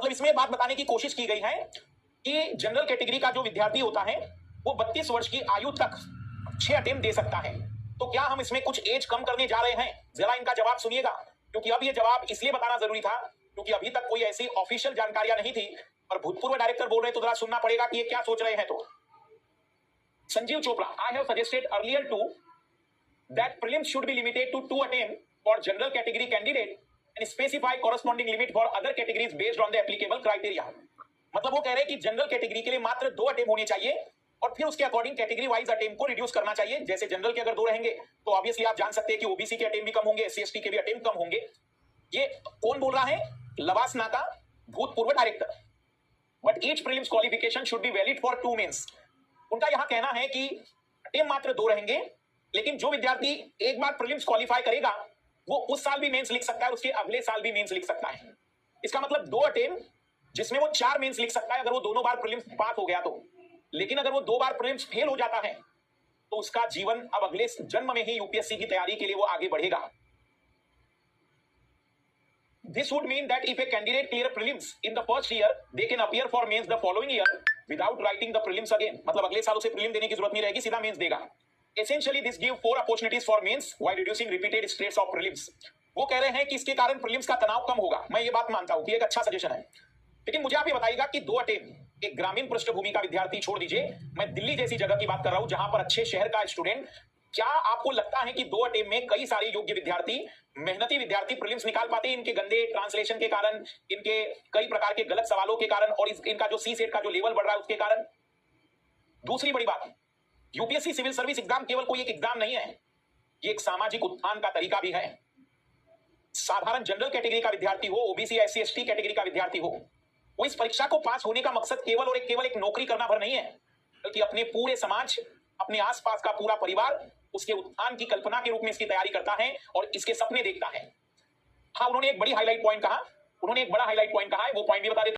मतलब इसमें बात बताने की कोशिश की गई है कि जनरल कैटेगरी का जो विद्यार्थी होता है वो 32 वर्ष की आयु तक 6 अटेम्प्ट दे सकता है। तो क्या हम इसमें कुछ एज कम करने जा रहे हैं? जरा इनका जवाब सुनिएगा, क्योंकि अब ये जवाब इसलिए बताना जरूरी था क्योंकि अभी तक कोई ऐसी ऑफिशियल जानकारियां नहीं थी और भूतपूर्व डायरेक्टर बोल रहे तो जरा सुनना पड़ेगा कि ये क्या सोच रहे हैं। तो Sanjeev Chopra, I have suggested earlier to that prelims should be limited to 2 attempt for general category candidate and specify corresponding limit for other categories based on the applicable criteria। मतलब वो कह रहे हैं कि जनरल कैटेगरी के लिए मात्र 2 अटेम्प्ट होने चाहिए और फिर उसके अकॉर्डिंग कैटेगरी वाइज अटेम्प्ट को रिड्यूस करना चाहिए। जैसे जनरल के अगर 2 रहेंगे तो ऑब्वियसली आप जान सकते हैं कि ओबीसी के अटेम्प्ट भी कम होंगे, एससी एसटी के भी अटेम्प्ट कम होंगे। ये कौन बोल रहा है? लवासना का भूतपूर्व director. But each prelims qualification should be valid for 2 mains. उनका यहां कहना है कि अटेम्प्ट मात्र 2 रहेंगे, लेकिन जो विद्यार्थी एक बार प्रीलिम्स क्वालिफाई करेगा वो उस साल भी मेंस लिख सकता है, उसके अगले साल भी मेंस लिख सकता है। इसका मतलब 2 अटेम्प्ट जिसमें वो 4 मेंस लिख सकता है अगर वो दोनों बार प्रीलिम्स पास हो गया तो। लेकिन अगर वो 2 बार प्रीलिम्स फेल हो जाता है तो उसका जीवन अब अगले जन्म में ही यूपीएससी की तैयारी के लिए वो आगे बढ़ेगा। This would mean that if a candidate clear prelims in the first year, they can appear for mains the following year without writing the prelims again। मतलब अगले साल उसे प्रीलिम देने की जरूरत नहीं रहेगी, सीधा मेंस देगा। Essentially, this give 4 opportunities for mains while reducing repeated states of prelims। वो कह रहे हैं कि इसके कारण प्रीलिम्स का तनाव कम होगा। मैं ये बात मानता हूं कि एक अच्छा सजेशन है, लेकिन मुझे आप ये बताइएगा कि 2 अटेम्प्ट एक ग्रामीण पृष्ठभूमि का विद्यार्थी छोड़ दीजिए, मैं दिल्ली जैसी जगह की बात कर रहा हूं जहां पर अच्छे शहर का स्टूडेंट, क्या आपको लगता है कि 2 अटेम्प्ट में कई सारे योग्य विद्यार्थी, मेहनती विद्यार्थी प्रीलिम्स निकाल पाते हैं? इनके गंदे ट्रांसलेशन के कारण, इनके कई प्रकार के गलत सवालों के कारण और इनका जो सी सेट का जो लेवल बढ़ रहा है उसके कारण। दूसरी बड़ी बात, यूपीएससी सिविल सर्विस एग्जाम केवल कोई एक एग्जाम नहीं है, ये एक सामाजिक उत्थान का तरीका भी है। साधारण जनरल कैटेगरी का विद्यार्थी हो, ओबीसी एससी एसटी कैटेगरी का विद्यार्थी हो, वो इस परीक्षा को पास होने का मकसद केवल एक नौकरी करना भर नहीं है, बल्कि अपने पूरे समाज, अपने आसपास का पूरा परिवार, उसके उत्थान की कल्पना के रूप में इसकी तैयारी करता है और इसके सपने देखता है। हाँ, उन्होंने एक बड़ा हाईलाइट पॉइंट कहा है, वो पॉइंट भी बता देता हूं।